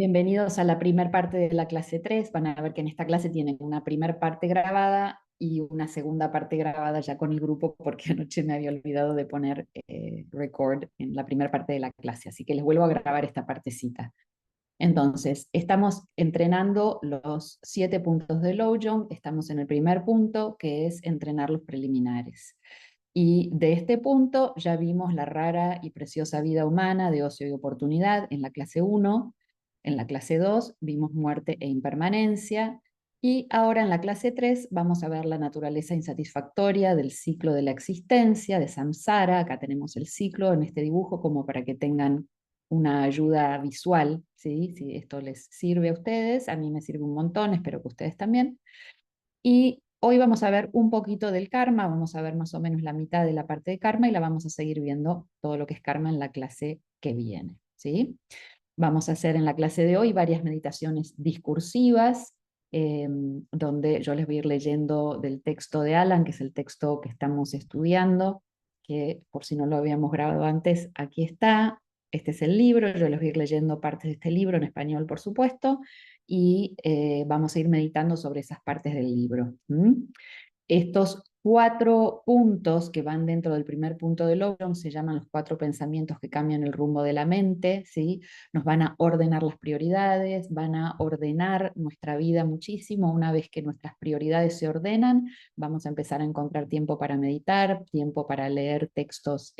Bienvenidos a la primer parte de la clase 3. Van a ver que en esta clase tienen una primer parte grabada y una segunda parte grabada ya con el grupo porque anoche me había olvidado de poner record en la primera parte de la clase, así que les vuelvo a grabar esta partecita. Entonces, estamos entrenando los 7 puntos de Lojong, estamos en el primer punto que es entrenar los preliminares. Y de este punto ya vimos la rara y preciosa vida humana de ocio y oportunidad en la clase 1. En la clase 2 vimos muerte e impermanencia. Y ahora en la clase 3 vamos a ver la naturaleza insatisfactoria del ciclo de la existencia, de samsara. Acá tenemos el ciclo en este dibujo como para que tengan una ayuda visual, ¿sí? Si esto les sirve a ustedes, a mí me sirve un montón, espero que ustedes también. Y hoy vamos a ver un poquito del karma, vamos a ver más o menos la mitad de la parte de karma y la vamos a seguir viendo todo lo que es karma en la clase que viene, ¿sí? Vamos a hacer en la clase de hoy varias meditaciones discursivas, donde yo les voy a ir leyendo del texto de Alan, que es el texto que estamos estudiando, que por si no lo habíamos grabado antes, aquí está. Este es el libro, yo les voy a ir leyendo partes de este libro en español, por supuesto, y vamos a ir meditando sobre esas partes del libro. Estos 4 puntos que van dentro del primer punto de Lojong se llaman los 4 pensamientos que cambian el rumbo de la mente, ¿sí? Nos van a ordenar las prioridades, van a ordenar nuestra vida muchísimo. Una vez que nuestras prioridades se ordenan, vamos a empezar a encontrar tiempo para meditar, tiempo para leer textos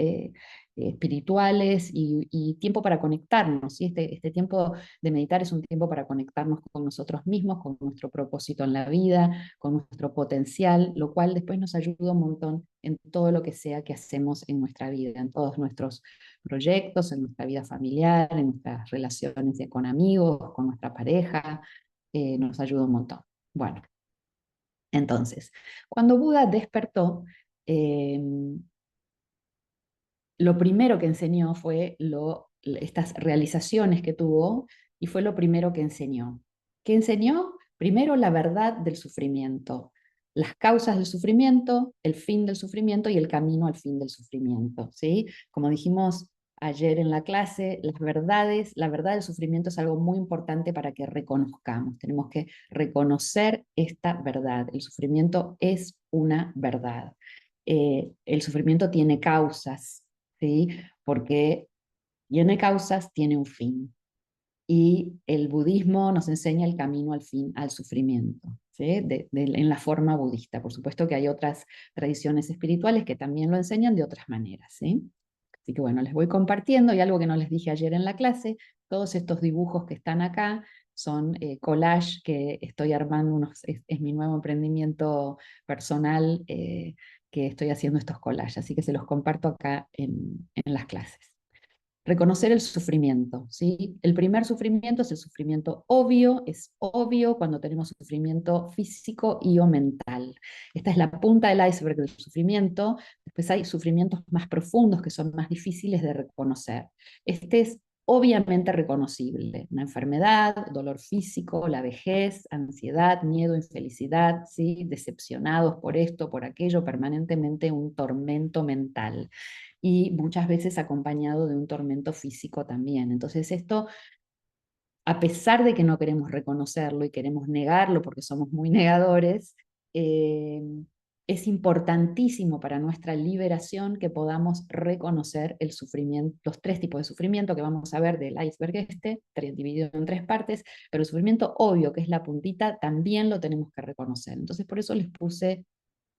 espirituales y tiempo para conectarnos, ¿sí? Este tiempo de meditar es un tiempo para conectarnos con nosotros mismos, con nuestro propósito en la vida, con nuestro potencial, lo cual después nos ayuda un montón en todo lo que sea que hacemos en nuestra vida, en todos nuestros proyectos, en nuestra vida familiar, en nuestras relaciones con amigos, con nuestra pareja, nos ayuda un montón. Bueno, entonces, cuando Buda despertó, eh, lo primero que enseñó fue estas realizaciones que tuvo y fue lo primero que enseñó. ¿Qué enseñó? Primero la verdad del sufrimiento, las causas del sufrimiento, el fin del sufrimiento y el camino al fin del sufrimiento, ¿sí? Como dijimos ayer en la clase, la verdad del sufrimiento es algo muy importante para que reconozcamos. Tenemos que reconocer esta verdad. El sufrimiento es una verdad. El sufrimiento tiene causas, ¿sí? Porque tiene causas, tiene un fin. Y el budismo nos enseña el camino al fin, al sufrimiento, ¿sí? En la forma budista. Por supuesto que hay otras tradiciones espirituales que también lo enseñan de otras maneras, ¿sí? Así que bueno, les voy compartiendo y algo que no les dije ayer en la clase, todos estos dibujos que están acá son collage que estoy armando, es mi nuevo emprendimiento personal que estoy haciendo estos collages, así que se los comparto acá en las clases. Reconocer el sufrimiento, ¿sí? El primer sufrimiento es el sufrimiento obvio, es obvio cuando tenemos sufrimiento físico y o mental. Esta es la punta del iceberg del sufrimiento. Después hay sufrimientos más profundos que son más difíciles de reconocer. Este es obviamente reconocible. Una enfermedad, dolor físico, la vejez, ansiedad, miedo, infelicidad, ¿sí? Decepcionados por esto, por aquello, permanentemente un tormento mental y muchas veces acompañado de un tormento físico también. Entonces esto, a pesar de que no queremos reconocerlo y queremos negarlo porque somos muy negadores, eh, es importantísimo para nuestra liberación que podamos reconocer el sufrimiento, los 3 tipos de sufrimiento que vamos a ver del iceberg dividido en 3 partes, pero el sufrimiento obvio, que es la puntita, también lo tenemos que reconocer. Entonces por eso les puse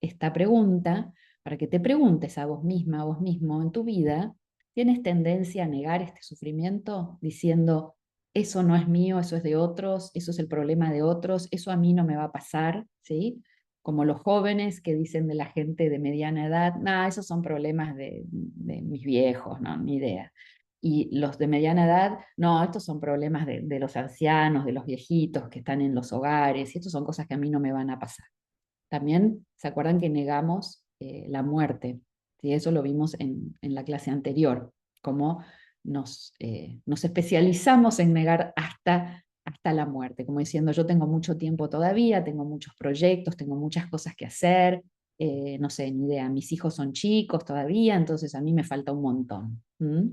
esta pregunta para que te preguntes a vos misma, a vos mismo en tu vida, ¿tienes tendencia a negar este sufrimiento diciendo, eso no es mío, eso es de otros, eso es el problema de otros, eso a mí no me va a pasar, ¿sí? Como los jóvenes que dicen de la gente de mediana edad, no, esos son problemas de mis viejos, no, ni idea. Y los de mediana edad, no, estos son problemas de los ancianos, de los viejitos que están en los hogares, y estos son cosas que a mí no me van a pasar. También se acuerdan que negamos la muerte, ¿sí? Eso lo vimos en la clase anterior, cómo nos especializamos en negar hasta la muerte, como diciendo yo tengo mucho tiempo todavía, tengo muchos proyectos, tengo muchas cosas que hacer, no sé, ni idea, mis hijos son chicos todavía, entonces a mí me falta un montón. ¿Mm?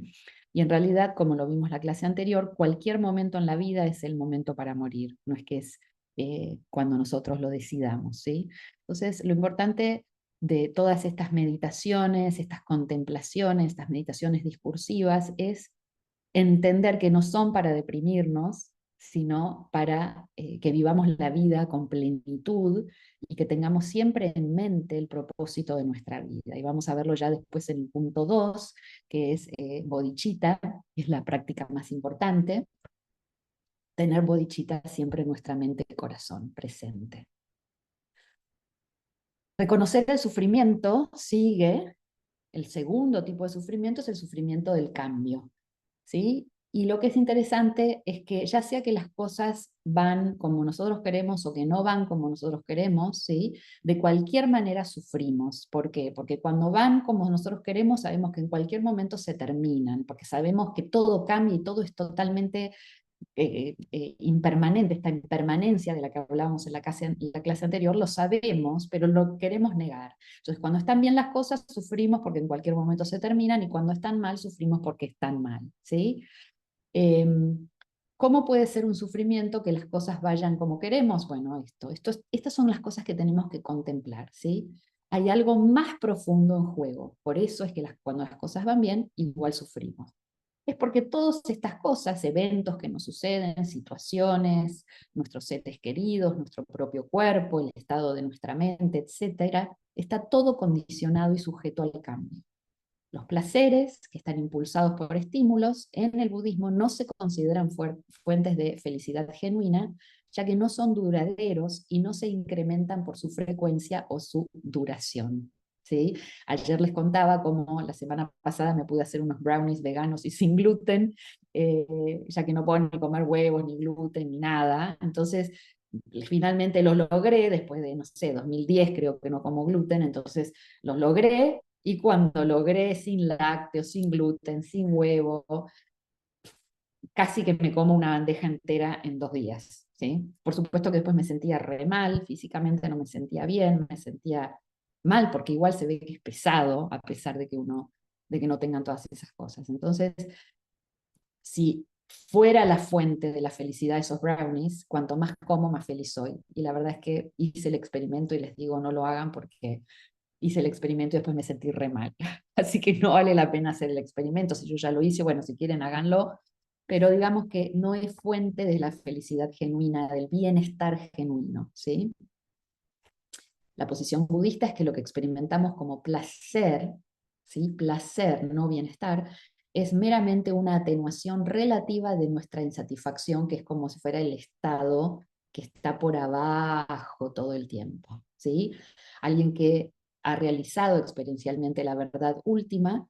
Y en realidad, como lo vimos en la clase anterior, cualquier momento en la vida es el momento para morir, no es que es cuando nosotros lo decidamos, ¿sí? Entonces, lo importante de todas estas meditaciones, estas contemplaciones, estas meditaciones discursivas, es entender que no son para deprimirnos, sino para que vivamos la vida con plenitud y que tengamos siempre en mente el propósito de nuestra vida. Y vamos a verlo ya después en el punto 2, que es bodhicitta, que es la práctica más importante. Tener bodhicitta siempre en nuestra mente y corazón presente. Reconocer el sufrimiento sigue, el segundo tipo de sufrimiento es el sufrimiento del cambio, ¿sí? Y lo que es interesante es que ya sea que las cosas van como nosotros queremos o que no van como nosotros queremos, ¿sí? De cualquier manera sufrimos. ¿Por qué? Porque cuando van como nosotros queremos, sabemos que en cualquier momento se terminan, porque sabemos que todo cambia y todo es totalmente impermanente, esta impermanencia de la que hablábamos en la clase anterior, lo sabemos, pero lo queremos negar. Entonces, cuando están bien las cosas, sufrimos porque en cualquier momento se terminan, y cuando están mal, sufrimos porque están mal, ¿sí? Eh, ¿Cómo puede ser un sufrimiento que las cosas vayan como queremos? Bueno, estas son las cosas que tenemos que contemplar, ¿sí? Hay algo más profundo en juego, por eso es que cuando las cosas van bien, igual sufrimos. Es porque todas estas cosas, eventos que nos suceden, situaciones, nuestros seres queridos, nuestro propio cuerpo, el estado de nuestra mente, etcétera, está todo condicionado y sujeto al cambio. Los placeres, que están impulsados por estímulos, en el budismo no se consideran fuentes de felicidad genuina, ya que no son duraderos y no se incrementan por su frecuencia o su duración. ¿Sí? Ayer les contaba cómo la semana pasada me pude hacer unos brownies veganos y sin gluten, ya que no puedo ni comer huevos, ni gluten, ni nada. Entonces, finalmente los logré, después de, no sé, 2010 creo que no como gluten, entonces los logré, y cuando logré sin lácteos, sin gluten, sin huevo, casi que me como una bandeja entera en 2 días, ¿sí? Por supuesto que después me sentía re mal, físicamente no me sentía bien, me sentía mal porque igual se ve que es pesado, a pesar de que no tengan todas esas cosas. Entonces, si fuera la fuente de la felicidad esos brownies, cuanto más como, más feliz soy. Y la verdad es que hice el experimento y les digo, no lo hagan porque hice el experimento y después me sentí re mal. Así que no vale la pena hacer el experimento. Si yo ya lo hice, bueno, si quieren háganlo, pero digamos que no es fuente de la felicidad genuina, del bienestar genuino, ¿sí? La posición budista es que lo que experimentamos como placer, ¿sí? Placer, no bienestar, es meramente una atenuación relativa de nuestra insatisfacción, que es como si fuera el estado que está por abajo todo el tiempo, ¿sí? Alguien que ha realizado experiencialmente la verdad última,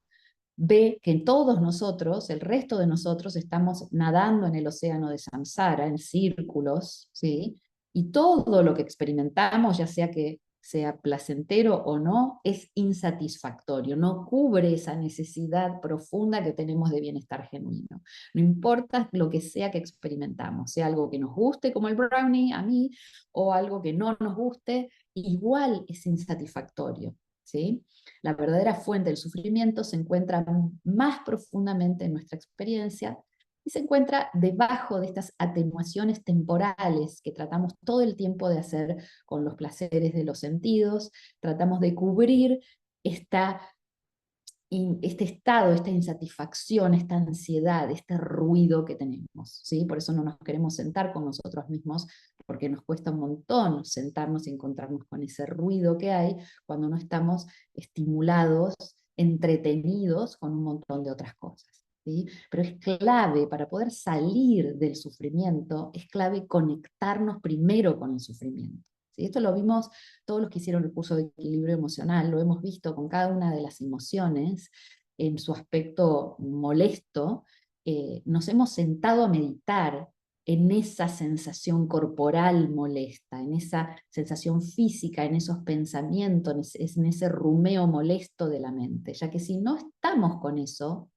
ve que todos nosotros, el resto de nosotros, estamos nadando en el océano de samsara, en círculos, ¿sí? Y todo lo que experimentamos, ya sea que sea placentero o no, es insatisfactorio, no cubre esa necesidad profunda que tenemos de bienestar genuino. No importa lo que sea que experimentamos, sea algo que nos guste, como el brownie a mí, o algo que no nos guste, igual es insatisfactorio, ¿sí? La verdadera fuente del sufrimiento se encuentra más profundamente en nuestra experiencia y se encuentra debajo de estas atenuaciones temporales que tratamos todo el tiempo de hacer con los placeres de los sentidos. Tratamos de cubrir este estado, esta insatisfacción, esta ansiedad, este ruido que tenemos, ¿sí? Por eso no nos queremos sentar con nosotros mismos, porque nos cuesta un montón sentarnos y encontrarnos con ese ruido que hay cuando no estamos estimulados, entretenidos con un montón de otras cosas, ¿sí? Pero es clave para poder salir del sufrimiento, es clave conectarnos primero con el sufrimiento. ¿Sí? Esto lo vimos todos los que hicieron el curso de equilibrio emocional, lo hemos visto con cada una de las emociones en su aspecto molesto. Nos hemos sentado a meditar en esa sensación corporal molesta, en esa sensación física, en esos pensamientos, en ese rumeo molesto de la mente, ya que si no estamos con eso,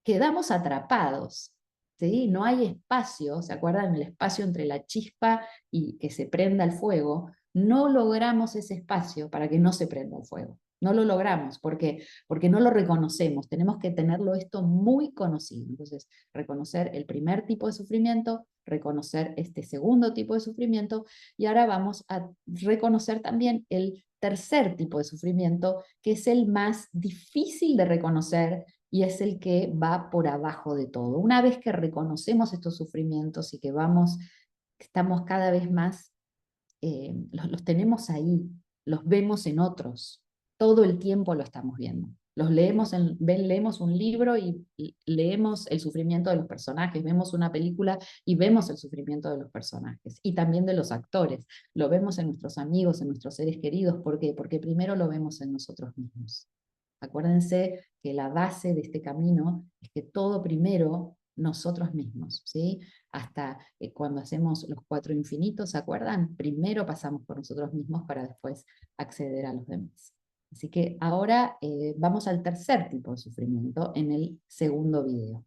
quedamos atrapados, ¿sí? No hay espacio, ¿se acuerdan? El espacio entre la chispa y que se prenda el fuego, no logramos ese espacio para que no se prenda el fuego. No lo logramos. ¿Por qué? Porque no lo reconocemos. Tenemos que tenerlo esto muy conocido. Entonces, reconocer el primer tipo de sufrimiento, reconocer este segundo tipo de sufrimiento, y ahora vamos a reconocer también el tercer tipo de sufrimiento, que es el más difícil de reconocer y es el que va por abajo de todo. Una vez que reconocemos estos sufrimientos y que estamos cada vez más, los tenemos ahí, los vemos en otros, todo el tiempo lo estamos viendo. Leemos un libro y leemos el sufrimiento de los personajes, vemos una película y vemos el sufrimiento de los personajes y también de los actores. Lo vemos en nuestros amigos, en nuestros seres queridos. ¿Por qué? Porque primero lo vemos en nosotros mismos. Acuérdense que la base de este camino es que todo primero nosotros mismos, ¿sí? Hasta cuando hacemos los 4 infinitos, ¿se acuerdan? Primero pasamos por nosotros mismos para después acceder a los demás. Así que ahora vamos al tercer tipo de sufrimiento en el segundo video.